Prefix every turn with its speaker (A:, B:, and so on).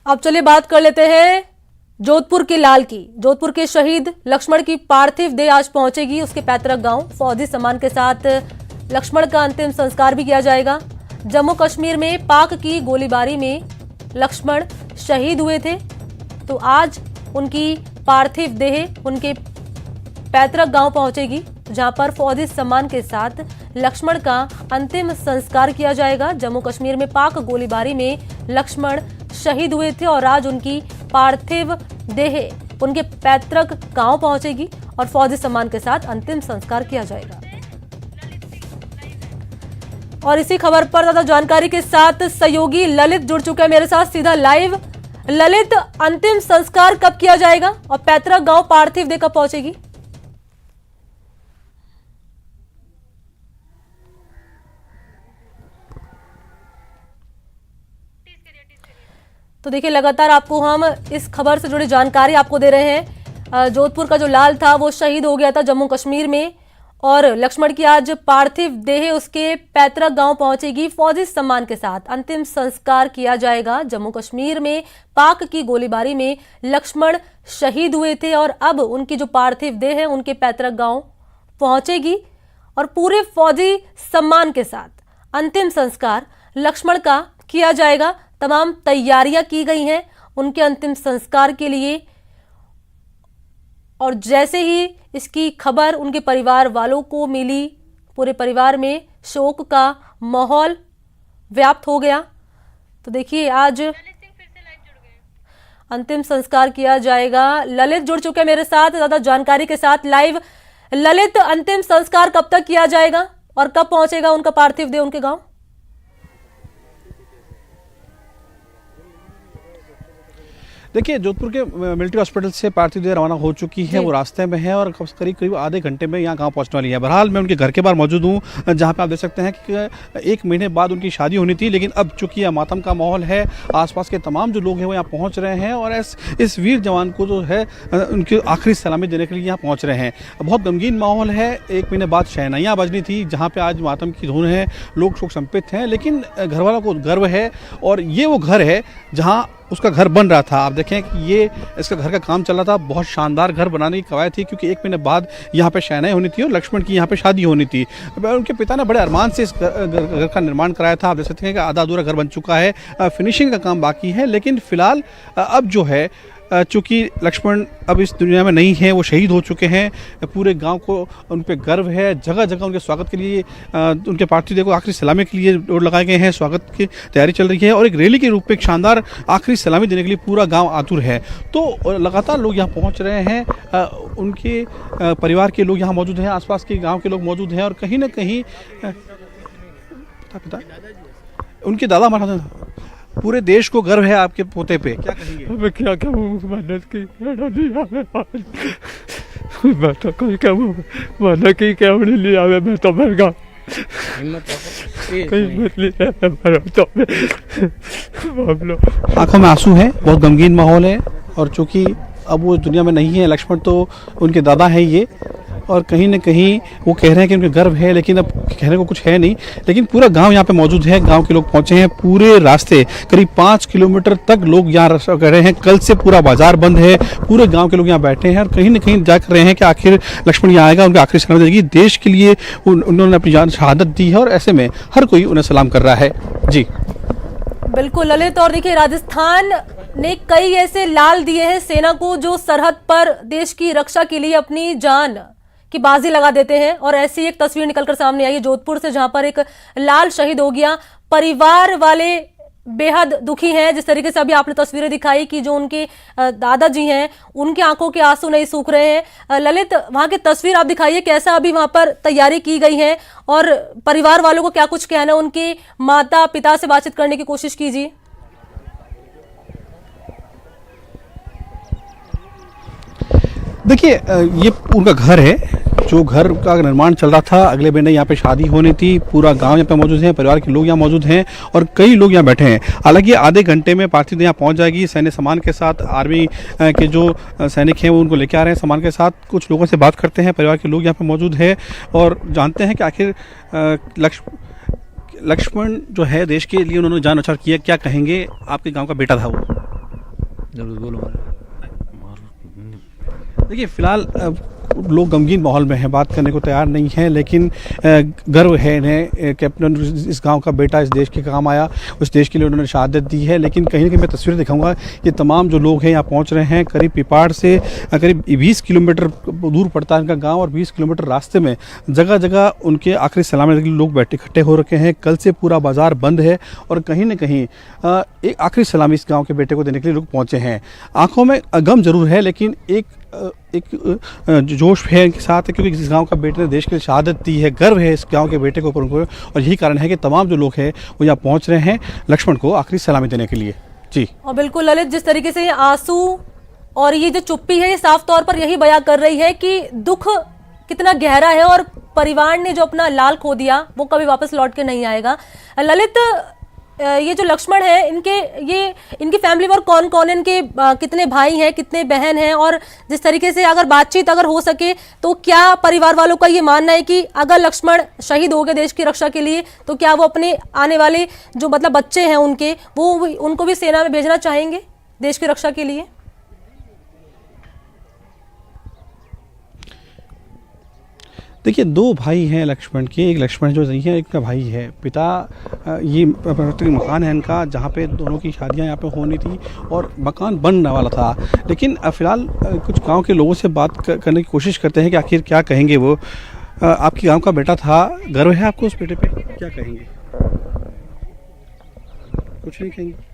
A: अब चलिए बात कर लेते हैं जोधपुर के लाल की। जोधपुर के शहीद लक्ष्मण की पार्थिव देह आज पहुंचेगी उसके पैतृक गांव। फौजी सम्मान के साथ लक्ष्मण का अंतिम संस्कार भी किया जाएगा। जम्मू कश्मीर में पाक की गोलीबारी में लक्ष्मण शहीद हुए थे, तो आज उनकी पार्थिव देह उनके पैतृक गांव पहुंचेगी, जहां पर फौजी सम्मान के साथ लक्ष्मण का अंतिम संस्कार किया जाएगा। जम्मू कश्मीर में पाक गोलीबारी में लक्ष्मण शहीद हुए थे और आज उनकी पार्थिव देह उनके पैतृक गांव पहुंचेगी और फौजी सम्मान के साथ अंतिम संस्कार किया जाएगा। और इसी खबर पर ज्यादा जानकारी के साथ सहयोगी ललित जुड़ चुके हैं मेरे साथ सीधा लाइव। ललित, अंतिम संस्कार कब किया जाएगा और पैतृक गांव पार्थिव देह कब पहुंचेगी? तो देखिए, लगातार आपको हम इस खबर से जुड़ी जानकारी आपको दे रहे हैं। जोधपुर का जो लाल था वो शहीद हो गया था जम्मू कश्मीर में, और लक्ष्मण की आज पार्थिव देह उसके पैतृक गांव पहुंचेगी। फौजी सम्मान के साथ अंतिम संस्कार किया जाएगा। जम्मू कश्मीर में पाक की गोलीबारी में लक्ष्मण शहीद हुए थे और अब उनकी जो पार्थिव देह है उनके पैतृक गांव पहुंचेगी और पूरे फौजी सम्मान के साथ अंतिम संस्कार लक्ष्मण का किया जाएगा। तमाम तैयारियां की गई हैं उनके अंतिम संस्कार के लिए, और जैसे ही इसकी खबर उनके परिवार वालों को मिली, पूरे परिवार में शोक का माहौल व्याप्त हो गया। तो देखिए, आज अंतिम संस्कार किया जाएगा। ललित जुड़ चुके हैं मेरे साथ ज्यादा जानकारी के साथ लाइव। ललित, अंतिम संस्कार कब तक किया जाएगा और कब पहुंचेगा उनका पार्थिव देह उनके गांव?
B: देखिए, जोधपुर के मिलिट्री हॉस्पिटल से पार्थिव देह रवाना हो चुकी है, वो रास्ते में है और करीब आधे घंटे में यहाँ गांव पहुँचने वाली है। बहरहाल मैं उनके घर के बाहर मौजूद हूँ, जहाँ पे आप देख सकते हैं कि 1 महीने बाद उनकी शादी होनी थी, लेकिन अब चूंकि यह मातम का माहौल है, आसपास के तमाम जो लोग हैं वो यहाँ पहुँच रहे हैं और इस वीर जवान को जो है उनकी आखिरी सलामी देने के लिए यहाँ पहुँच रहे हैं। बहुत गमगीन माहौल है। 1 महीने बाद शहनाइयाँ बजनी थी, जहाँ पर आज मातम की धुन है, लोग शोक संपित हैं, लेकिन घर वालों को गर्व है और ये वो घर है जहाँ उसका घर बन रहा था। आप देखें कि ये इसका घर का काम चल रहा था। बहुत शानदार घर बनाने की कवायद थी, क्योंकि 1 महीने बाद यहाँ पे शहनाई होनी थी और लक्ष्मण की यहाँ पे शादी होनी थी। उनके पिता ने बड़े अरमान से इस घर का निर्माण कराया था। आप देख सकते हैं कि आधा अधूरा घर बन चुका है, फिनिशिंग का काम बाकी है, लेकिन फिलहाल अब जो है चूँकि लक्ष्मण अब इस दुनिया में नहीं है, वो शहीद हो चुके हैं। पूरे गांव को उन पर गर्व है। जगह जगह उनके स्वागत के लिए उनके पार्थिव देह को आखिरी सलामी के लिए दौड़ लगाए गए हैं। स्वागत की तैयारी चल रही है और एक रैली के रूप में एक शानदार आखिरी सलामी देने के लिए पूरा गांव आतुर है। तो लगातार लोग यहाँ पहुँच रहे हैं। उनके परिवार के लोग यहाँ मौजूद हैं, आसपास के गाँव के लोग मौजूद हैं और कहीं ना कहीं उनके दादा महाराज, पूरे देश को गर्व है आपके पोते पे, क्या कहेंगे?
C: मैं क्या कहूँ, मेहनत की मैं तो कोई कहूँ, मेहनत की क्या नहीं लिया मैं तो मर गया।
B: आंखों में आंसू है, बहुत गमगीन माहौल है और चूंकि अब वो दुनिया में नहीं है, लक्ष्मण तो उनके दादा है ये, और कहीं न कहीं वो कह रहे हैं कि उनके गर्व है, लेकिन अब कहने को कुछ है नहीं। लेकिन पूरा गांव यहाँ पे मौजूद है, गांव के लोग पहुंचे हैं। पूरे रास्ते करीब 5 किलोमीटर तक लोग यहाँ कर रहे हैं। कल से पूरा बाजार बंद है, पूरे गांव के लोग यहाँ बैठे हैं और कहीं न कहीं जाकर रहे हैं कि आखिर लक्ष्मण यहाँ आएगा, उनकी आखिरी सलामी देगी। देश के लिए उन्होंने अपनी जान शहादत दी है और ऐसे में हर कोई उन्हें सलाम कर रहा है। जी
A: बिल्कुल ललित। और देखिए, राजस्थान ने कई ऐसे लाल दिए हैं सेना को जो सरहद पर देश की रक्षा के लिए अपनी जान की बाजी लगा देते हैं, और ऐसी एक तस्वीर निकलकर सामने आई है जोधपुर से, जहां पर एक लाल शहीद हो गया। परिवार वाले बेहद दुखी हैं। जिस तरीके से अभी आपने तस्वीरें दिखाई कि जो उनके दादाजी हैं उनकी आंखों के आंसू नहीं सूख रहे हैं। ललित, वहां की तस्वीर आप दिखाइए, कैसा अभी वहां पर तैयारी की गई है और परिवार वालों को क्या कुछ कहना है, उनके माता पिता से बातचीत करने की कोशिश कीजिए।
B: देखिए, ये उनका घर है, जो घर का निर्माण चल रहा था। अगले महीने यहाँ पे शादी होनी थी। पूरा गांव यहाँ पे मौजूद है, परिवार के लोग यहाँ मौजूद हैं और कई लोग यहाँ बैठे हैं। हालांकि आधे घंटे में पार्थिव देह यहाँ पहुँच जाएगी। सैन्य सामान के साथ आर्मी के जो सैनिक हैं वो उनको लेके आ रहे हैं सामान के साथ। कुछ लोगों से बात करते हैं, परिवार के लोग यहाँ पे मौजूद है और जानते हैं कि आखिर लक्ष्मण जो है देश के लिए उन्होंने जान न्यौछावर किया। क्या कहेंगे? आपके गाँव का बेटा था वो।
C: जरूर बोलो।
B: देखिए फिलहाल लोग गमगीन माहौल में हैं, बात करने को तैयार नहीं है, लेकिन गर्व है इन्हें कि अपने इस गांव का बेटा इस देश के काम आया, उस देश के लिए उन्होंने शहादत दी है। लेकिन कहीं ना कहीं मैं तस्वीरें दिखाऊंगा, ये तमाम जो लोग हैं यहाँ पहुँच रहे हैं। करीब पिपाड़ से करीब 20 किलोमीटर दूर पड़ता है इनका गाँव, और 20 किलोमीटर रास्ते में जगह जगह उनके आखिरी सलामी देने के लिए लोग बैठे इकट्ठे हो रखे हैं। कल से पूरा बाजार बंद है और कहीं ना कहीं एक आखिरी सलामी इस गाँव के बेटे को देने के लिए लोग पहुँचे हैं। आंखों में गम जरूर है, लेकिन एक जोश है इनके साथ, क्योंकि इस गांव का बेटे ने देश के लिए शहादत दी है। गर्व है इस गांव के बेटे को ऊपर उनको, और यही कारण है कि तमाम जो लोग हैं वो यहाँ पहुंच रहे हैं लक्ष्मण को आखिरी सलामी देने के लिए। जी
A: और बिल्कुल ललित, जिस तरीके से ये आंसू और ये जो चुप्पी है, ये साफ तौर पर यही बयां कर रही है कि दुख कितना गहरा है और परिवार ने जो अपना लाल खो दिया वो कभी वापस लौट के नहीं आएगा। ललित, ये जो लक्ष्मण है, इनकी फैमिली में कौन कौन है, इनके कितने भाई हैं, कितने बहन हैं, और जिस तरीके से अगर बातचीत अगर हो सके तो क्या परिवार वालों का ये मानना है कि अगर लक्ष्मण शहीद हो गए देश की रक्षा के लिए तो क्या वो अपने आने वाले जो मतलब बच्चे हैं उनको भी सेना में भेजना चाहेंगे देश की रक्षा के लिए?
B: देखिए, दो भाई हैं लक्ष्मण के, एक लक्ष्मण जो नहीं है, एक का भाई है। पिता ये मकान है इनका जहाँ पे दोनों की शादियाँ यहाँ पे होनी थी और मकान बनने वाला था। लेकिन फिलहाल कुछ गांव के लोगों से बात करने की कोशिश करते हैं कि आखिर क्या कहेंगे वो। आपके गांव का बेटा था, गर्व है आपको उस बेटे पे, क्या कहेंगे? कुछ नहीं कहेंगे?